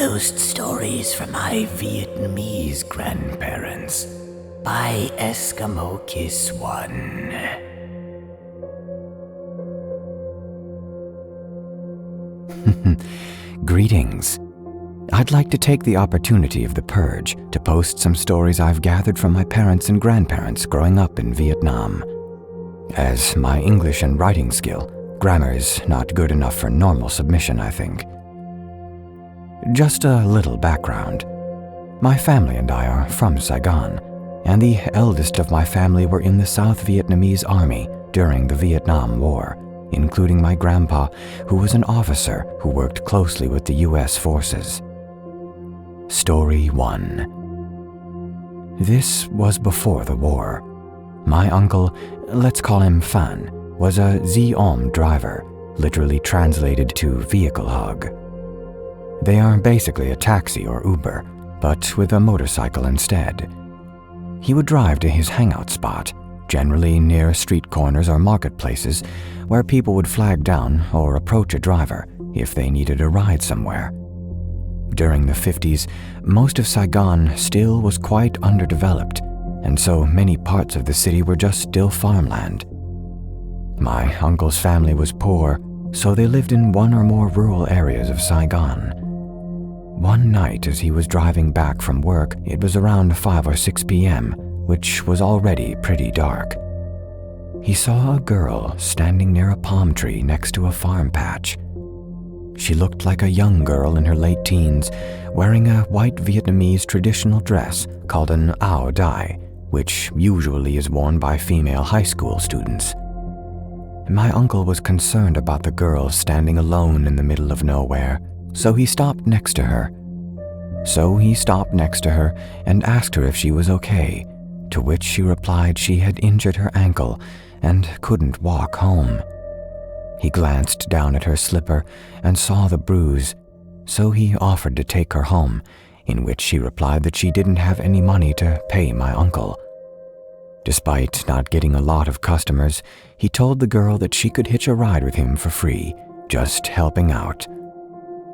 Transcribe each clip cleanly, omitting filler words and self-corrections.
Ghost Stories from My Vietnamese Grandparents by Eskimo Kiss 1. Greetings. I'd like to take the opportunity of the purge to post some stories I've gathered from my parents and grandparents growing up in Vietnam. As my English and writing skill, grammar is not good enough for normal submission, I think. Just a little background. My family and I are from Saigon, and the eldest of my family were in the South Vietnamese Army during the Vietnam War, including my grandpa, who was an officer who worked closely with the U.S. forces. Story 1. This was before the war. My uncle, let's call him Phan, was a Xe-om driver, literally translated to vehicle hog. They are basically a taxi or Uber, but with a motorcycle instead. He would drive to his hangout spot, generally near street corners or marketplaces, where people would flag down or approach a driver if they needed a ride somewhere. During the 50s, most of Saigon still was quite underdeveloped, and so many parts of the city were just still farmland. My uncle's family was poor, so they lived in one or more rural areas of Saigon. One night as he was driving back from work, it was around 5 or 6 p.m., which was already pretty dark. He saw a girl standing near a palm tree next to a farm patch. She looked like a young girl in her late teens, wearing a white Vietnamese traditional dress called an áo dai, which usually is worn by female high school students. My uncle was concerned about the girl standing alone in the middle of nowhere, so he stopped next to her and asked her if she was okay, to which she replied she had injured her ankle and couldn't walk home. He glanced down at her slipper and saw the bruise, so he offered to take her home, in which she replied that she didn't have any money to pay my uncle. Despite not getting a lot of customers, he told the girl that she could hitch a ride with him for free, just helping out.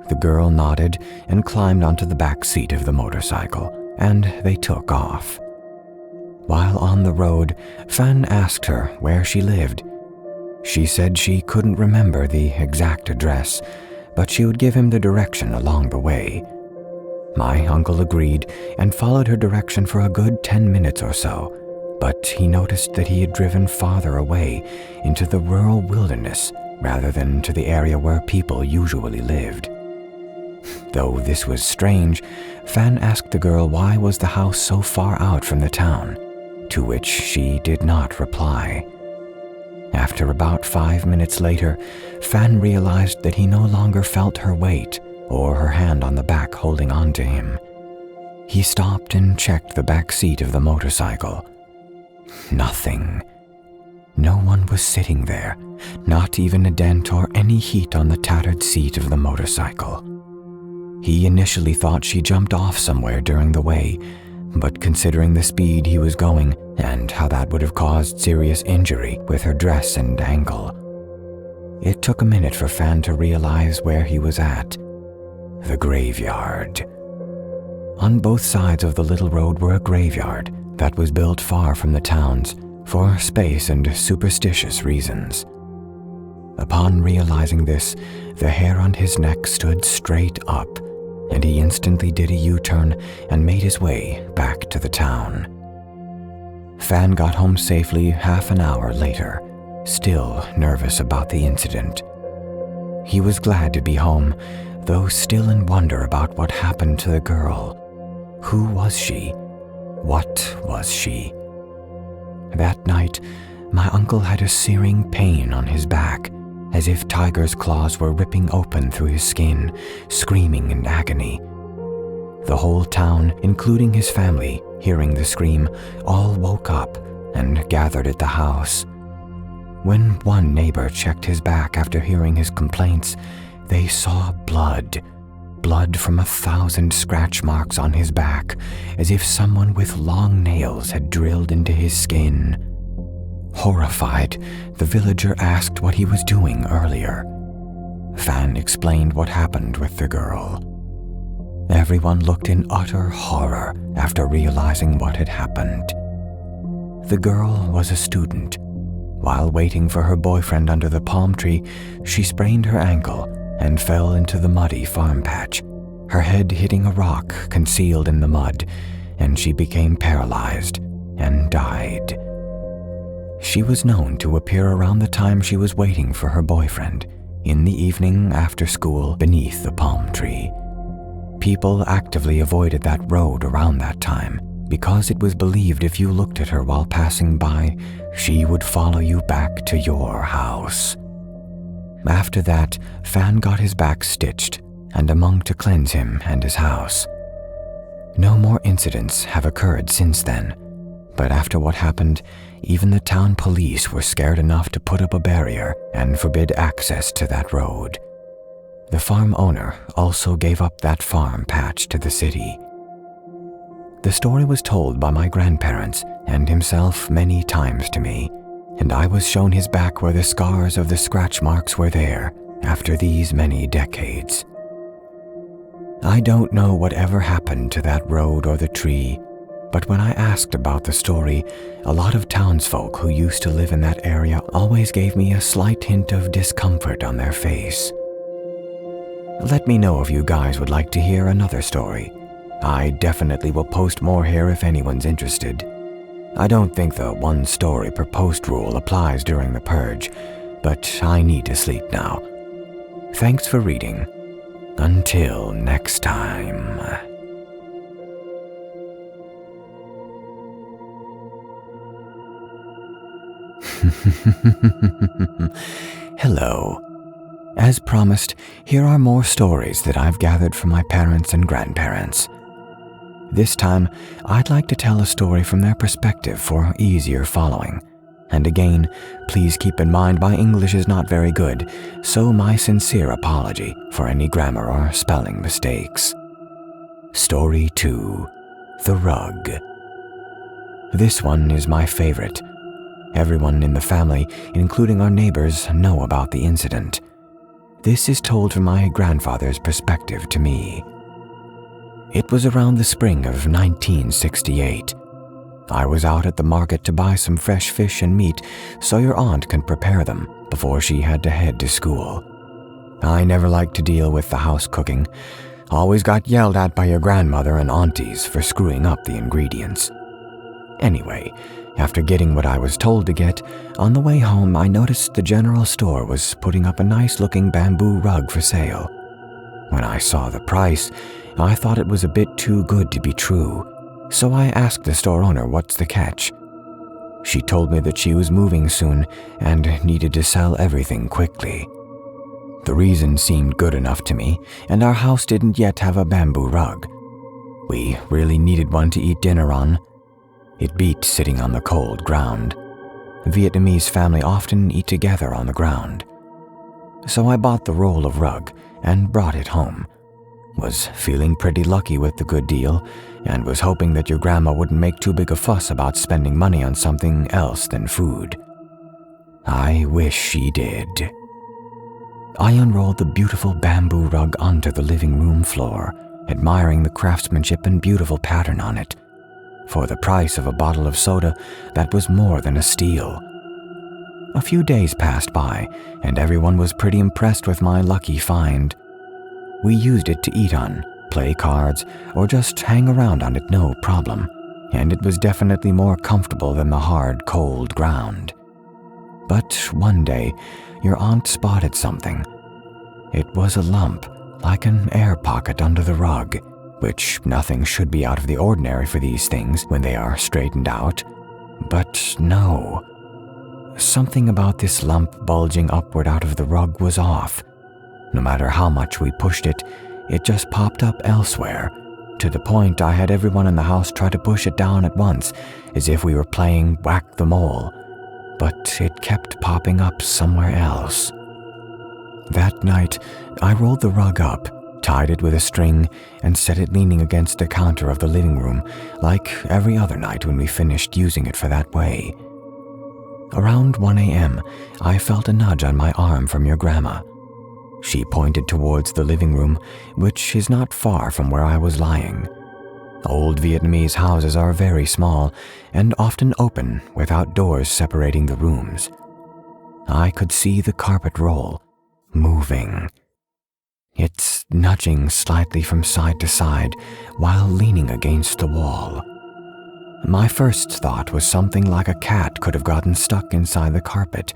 The girl nodded and climbed onto the back seat of the motorcycle, and they took off. While on the road, Phan asked her where she lived. She said she couldn't remember the exact address, but she would give him the direction along the way. My uncle agreed and followed her direction for a good 10 minutes or so, but he noticed that he had driven farther away into the rural wilderness rather than to the area where people usually lived. Though this was strange, Phan asked the girl why was the house so far out from the town, to which she did not reply. After about 5 minutes later, Phan realized that he no longer felt her weight or her hand on the back holding on to him. He stopped and checked the back seat of the motorcycle. Nothing. No one was sitting there, not even a dent or any heat on the tattered seat of the motorcycle. He initially thought she jumped off somewhere during the way, but considering the speed he was going and how that would have caused serious injury with her dress and ankle, it took a minute for Phan to realize where he was at. The graveyard. On both sides of the little road were a graveyard that was built far from the towns for space and superstitious reasons. Upon realizing this, the hair on his neck stood straight up, and he instantly did a U-turn and made his way back to the town. Phan got home safely half an hour later, still nervous about the incident. He was glad to be home, though still in wonder about what happened to the girl. Who was she? What was she? That night, my uncle had a searing pain on his back, as if tiger's claws were ripping open through his skin, screaming in agony. The whole town, including his family, hearing the scream, all woke up and gathered at the house. When one neighbor checked his back after hearing his complaints, they saw blood from 1,000 scratch marks on his back, as if someone with long nails had drilled into his skin. Horrified, the villager asked what he was doing earlier. Phan explained what happened with the girl. Everyone looked in utter horror after realizing what had happened. The girl was a student. While waiting for her boyfriend under the palm tree, she sprained her ankle and fell into the muddy farm patch, her head hitting a rock concealed in the mud, and she became paralyzed and died. She was known to appear around the time she was waiting for her boyfriend, in the evening after school beneath the palm tree. People actively avoided that road around that time because it was believed if you looked at her while passing by, she would follow you back to your house. After that, Fan got his back stitched and a monk to cleanse him and his house. No more incidents have occurred since then, but after what happened, even the town police were scared enough to put up a barrier and forbid access to that road. The farm owner also gave up that farm patch to the city. The story was told by my grandparents and himself many times to me, and I was shown his back where the scars of the scratch marks were there after these many decades. I don't know whatever happened to that road or the tree, but when I asked about the story, a lot of townsfolk who used to live in that area always gave me a slight hint of discomfort on their face. Let me know if you guys would like to hear another story. I definitely will post more here if anyone's interested. I don't think the one story per post rule applies during the purge, but I need to sleep now. Thanks for reading. Until next time. Hello. As promised, here are more stories that I've gathered from my parents and grandparents. This time, I'd like to tell a story from their perspective for easier following. And again, please keep in mind my English is not very good, so my sincere apology for any grammar or spelling mistakes. Story 2. The Rug. This one is my favorite. Everyone in the family, including our neighbors, know about the incident. This is told from my grandfather's perspective to me. It was around the spring of 1968. I was out at the market to buy some fresh fish and meat so your aunt can prepare them before she had to head to school. I never liked to deal with the house cooking. Always got yelled at by your grandmother and aunties for screwing up the ingredients. Anyway, after getting what I was told to get, on the way home I noticed the general store was putting up a nice-looking bamboo rug for sale. When I saw the price, I thought it was a bit too good to be true, so I asked the store owner what's the catch. She told me that she was moving soon and needed to sell everything quickly. The reason seemed good enough to me, and our house didn't yet have a bamboo rug. We really needed one to eat dinner on. It beat sitting on the cold ground. Vietnamese family often eat together on the ground. So I bought the roll of rug and brought it home. Was feeling pretty lucky with the good deal and was hoping that your grandma wouldn't make too big a fuss about spending money on something else than food. I wish she did. I unrolled the beautiful bamboo rug onto the living room floor, admiring the craftsmanship and beautiful pattern on it. For the price of a bottle of soda, that was more than a steal. A few days passed by, and everyone was pretty impressed with my lucky find. We used it to eat on, play cards, or just hang around on it no problem, and it was definitely more comfortable than the hard, cold ground. But one day, your aunt spotted something. It was a lump, like an air pocket under the rug, which nothing should be out of the ordinary for these things when they are straightened out. But no. Something about this lump bulging upward out of the rug was off. No matter how much we pushed it, it just popped up elsewhere, to the point I had everyone in the house try to push it down at once, as if we were playing whack-the-mole. But it kept popping up somewhere else. That night, I rolled the rug up, tied it with a string, and set it leaning against the counter of the living room, like every other night when we finished using it for that way. Around 1 a.m., I felt a nudge on my arm from your grandma. She pointed towards the living room, which is not far from where I was lying. Old Vietnamese houses are very small and often open without doors separating the rooms. I could see the carpet roll, moving. It's nudging slightly from side to side while leaning against the wall. My first thought was something like a cat could have gotten stuck inside the carpet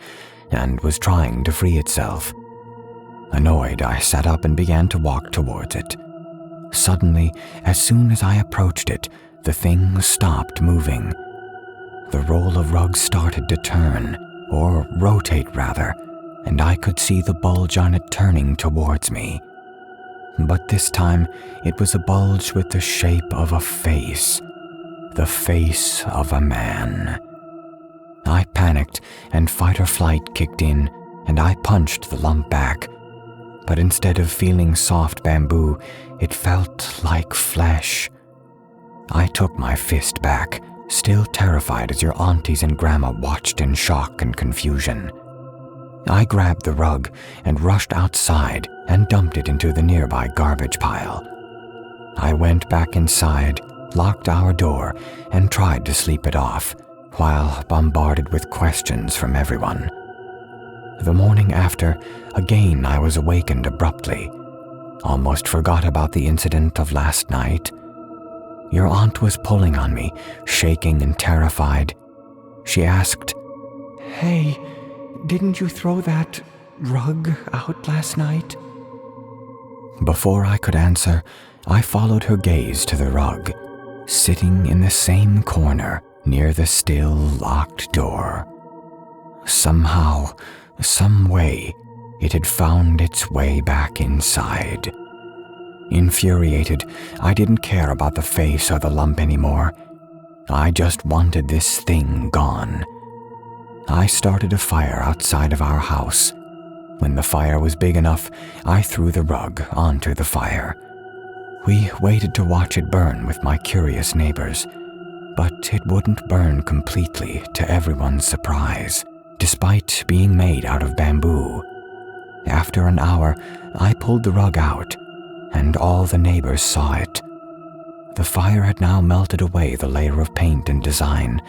and was trying to free itself. Annoyed, I sat up and began to walk towards it. Suddenly, as soon as I approached it, the thing stopped moving. The roll of rug started to turn, or rotate rather, and I could see the bulge on it turning towards me. But this time, it was a bulge with the shape of a face. The face of a man. I panicked, and fight or flight kicked in, and I punched the lump back. But instead of feeling soft bamboo, it felt like flesh. I took my fist back, still terrified as your aunties and grandma watched in shock and confusion. I grabbed the rug and rushed outside and dumped it into the nearby garbage pile. I went back inside, locked our door, and tried to sleep it off, while bombarded with questions from everyone. The morning after, again I was awakened abruptly. Almost forgot about the incident of last night. Your aunt was pulling on me, shaking and terrified. She asked, "Hey, didn't you throw that rug out last night?" Before I could answer, I followed her gaze to the rug, sitting in the same corner near the still locked door. Somehow, some way, it had found its way back inside. Infuriated, I didn't care about the face or the lump anymore. I just wanted this thing gone. I started a fire outside of our house. When the fire was big enough, I threw the rug onto the fire. We waited to watch it burn with my curious neighbors, but it wouldn't burn completely to everyone's surprise, despite being made out of bamboo. After an hour, I pulled the rug out, and all the neighbors saw it. The fire had now melted away the layer of paint and design,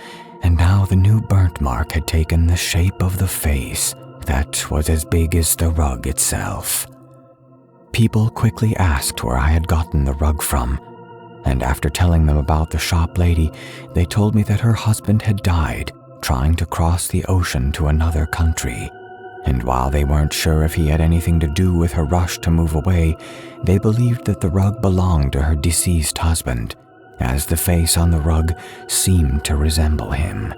and now the new burnt mark had taken the shape of the face that was as big as the rug itself. People quickly asked where I had gotten the rug from, and after telling them about the shop lady, they told me that her husband had died trying to cross the ocean to another country. And while they weren't sure if he had anything to do with her rush to move away, they believed that the rug belonged to her deceased husband, as the face on the rug seemed to resemble him.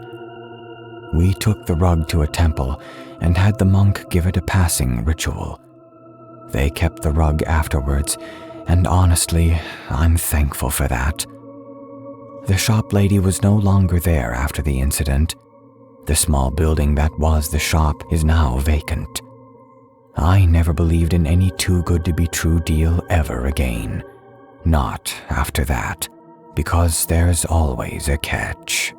We took the rug to a temple and had the monk give it a passing ritual. They kept the rug afterwards, and honestly, I'm thankful for that. The shop lady was no longer there after the incident. The small building that was the shop is now vacant. I never believed in any too-good-to-be-true deal ever again. Not after that, because there's always a catch.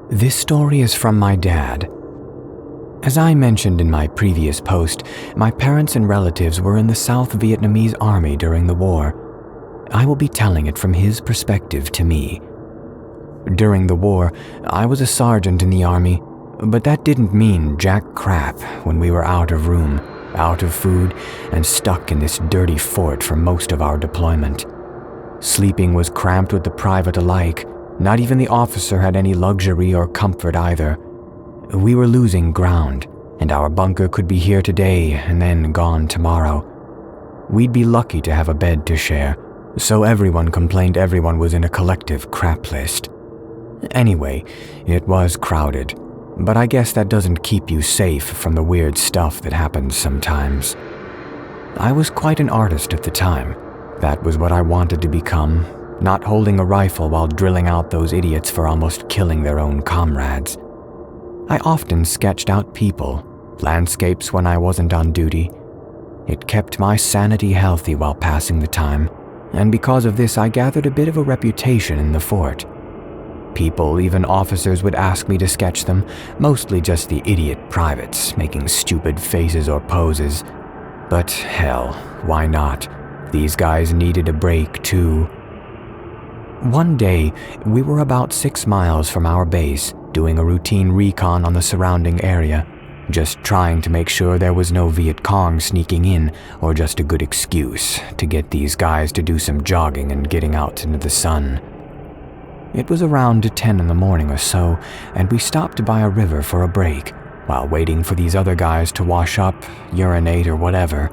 This story is from my dad. As I mentioned in my previous post, my parents and relatives were in the South Vietnamese Army during the war. I will be telling it from his perspective to me. During the war, I was a sergeant in the Army, but that didn't mean jack crap when we were out of room, out of food, and stuck in this dirty fort for most of our deployment. Sleeping was cramped with the private alike. Not even the officer had any luxury or comfort either. We were losing ground, and our bunker could be here today and then gone tomorrow. We'd be lucky to have a bed to share, so everyone complained everyone was in a collective crap list. Anyway, it was crowded, but I guess that doesn't keep you safe from the weird stuff that happens sometimes. I was quite an artist at the time. That was what I wanted to become, not holding a rifle while drilling out those idiots for almost killing their own comrades. I often sketched out people, landscapes when I wasn't on duty. It kept my sanity healthy while passing the time, and because of this I gathered a bit of a reputation in the fort. People, even officers, would ask me to sketch them, mostly just the idiot privates making stupid faces or poses. But hell, why not? These guys needed a break too. One day, we were about 6 miles from our base, doing a routine recon on the surrounding area, just trying to make sure there was no Viet Cong sneaking in, or just a good excuse to get these guys to do some jogging and getting out into the sun. It was around 10 in the morning or so, and we stopped by a river for a break, while waiting for these other guys to wash up, urinate, or whatever.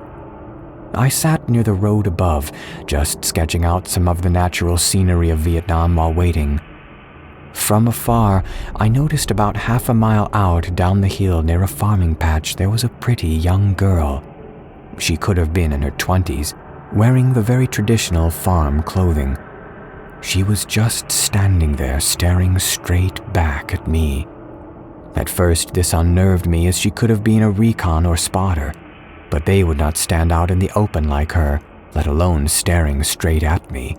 I sat near the road above, just sketching out some of the natural scenery of Vietnam while waiting. From afar, I noticed about half a mile out down the hill near a farming patch there was a pretty young girl. She could have been in her 20s, wearing the very traditional farm clothing. She was just standing there staring straight back at me. At first, this unnerved me as she could have been a recon or spotter, but they would not stand out in the open like her, let alone staring straight at me.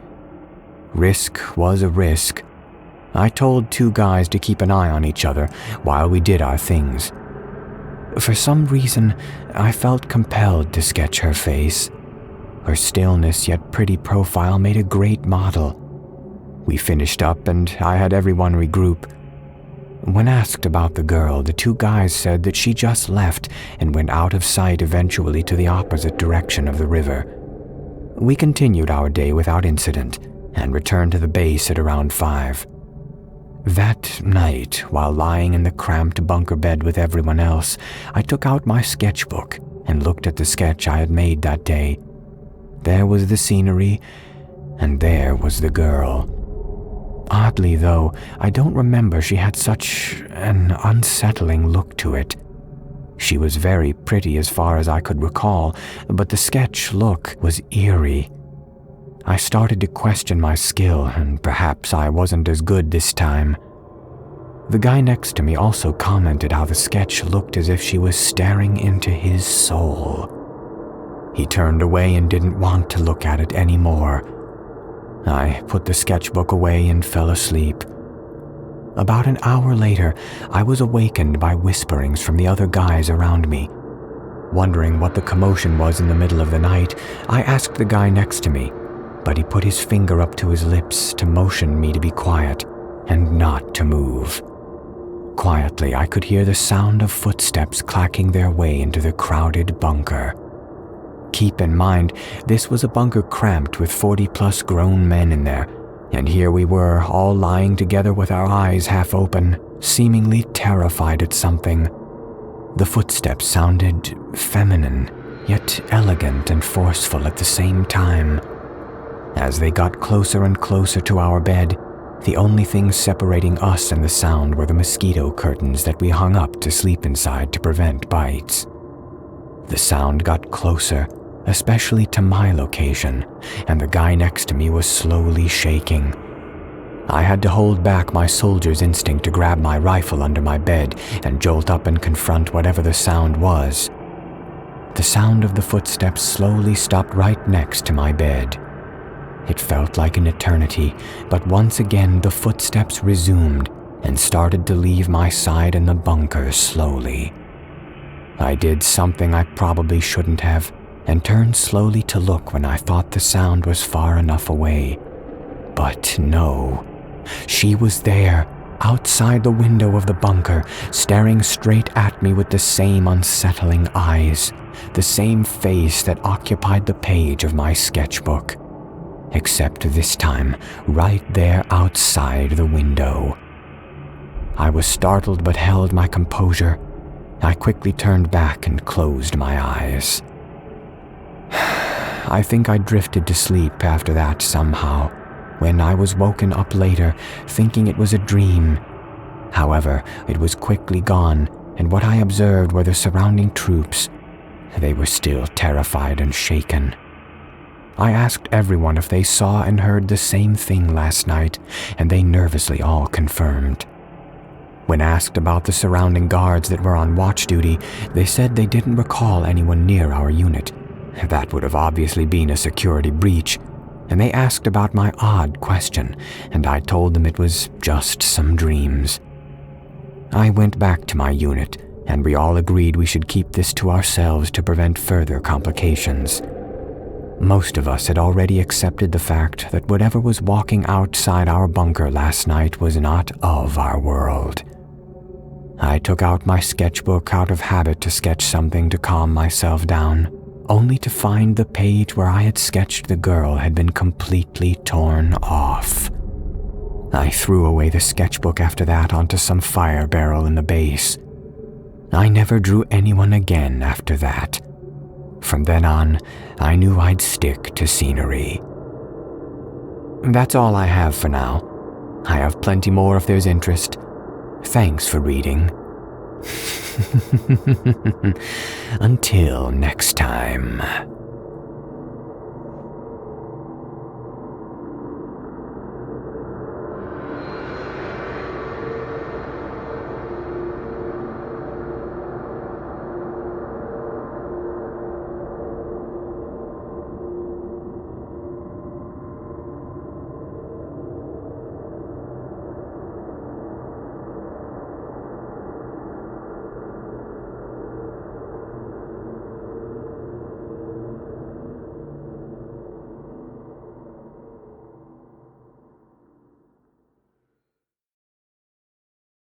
Risk was a risk. I told 2 guys to keep an eye on each other while we did our things. For some reason, I felt compelled to sketch her face. Her stillness yet pretty profile made a great model. We finished up and I had everyone regroup. When asked about the girl, the 2 guys said that she just left and went out of sight eventually to the opposite direction of the river. We continued our day without incident and returned to the base at around 5. That night, while lying in the cramped bunker bed with everyone else, I took out my sketchbook and looked at the sketch I had made that day. There was the scenery, and there was the girl. Oddly, though, I don't remember she had such an unsettling look to it. She was very pretty as far as I could recall, but the sketch look was eerie. I started to question my skill, and perhaps I wasn't as good this time. The guy next to me also commented how the sketch looked as if she was staring into his soul. He turned away and didn't want to look at it anymore. I put the sketchbook away and fell asleep. About an hour later, I was awakened by whisperings from the other guys around me. Wondering what the commotion was in the middle of the night, I asked the guy next to me, but he put his finger up to his lips to motion me to be quiet and not to move. Quietly, I could hear the sound of footsteps clacking their way into the crowded bunker. Keep in mind, this was a bunker cramped with 40+ grown men in there, and here we were, all lying together with our eyes half open, seemingly terrified at something. The footsteps sounded feminine, yet elegant and forceful at the same time. As they got closer and closer to our bed, the only things separating us and the sound were the mosquito curtains that we hung up to sleep inside to prevent bites. The sound got closer, especially to my location, and the guy next to me was slowly shaking. I had to hold back my soldier's instinct to grab my rifle under my bed and jolt up and confront whatever the sound was. The sound of the footsteps slowly stopped right next to my bed. It felt like an eternity, but once again the footsteps resumed and started to leave my side in the bunker slowly. I did something I probably shouldn't have, and turned slowly to look when I thought the sound was far enough away. But no, she was there, outside the window of the bunker, staring straight at me with the same unsettling eyes, the same face that occupied the page of my sketchbook. Except this time, right there outside the window. I was startled but held my composure. I quickly turned back and closed my eyes. I think I drifted to sleep after that somehow, when I was woken up later, thinking it was a dream. However, it was quickly gone, and what I observed were the surrounding troops. They were still terrified and shaken. I asked everyone if they saw and heard the same thing last night, and they nervously all confirmed. When asked about the surrounding guards that were on watch duty, they said they didn't recall anyone near our unit. That would have obviously been a security breach, and they asked about my odd question, and I told them it was just some dreams. I went back to my unit, and we all agreed we should keep this to ourselves to prevent further complications. Most of us had already accepted the fact that whatever was walking outside our bunker last night was not of our world. I took out my sketchbook out of habit to sketch something to calm myself down, only to find the page where I had sketched the girl had been completely torn off. I threw away the sketchbook after that onto some fire barrel in the base. I never drew anyone again after that. From then on, I knew I'd stick to scenery. That's all I have for now. I have plenty more if there's interest. Thanks for reading. Until next time.